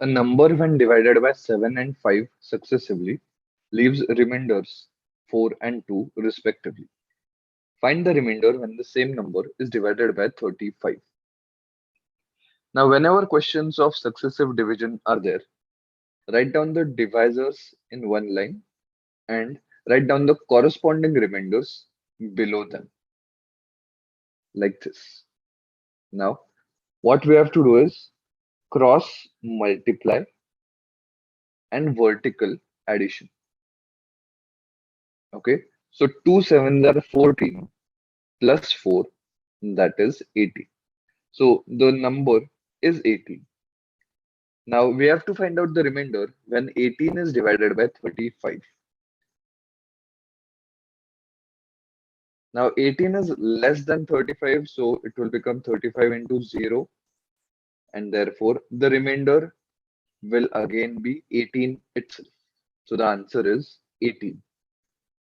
A number when divided by 7 and 5 successively leaves remainders 4 and 2 respectively. Find the remainder when the same number is divided by 35. Now, whenever questions of successive division are there, write down the divisors in one line and write down the corresponding remainders below them, like this. Now, what we have to do is cross multiply and vertical addition. Okay, so 2 sevens are 14 plus 4, that is 18. So the number is 18. Now we have to find out the remainder when 18 is divided by 35. Now 18 is less than 35, so it will become 35 into 0, and therefore the remainder will again be 18 itself. So the answer is 18.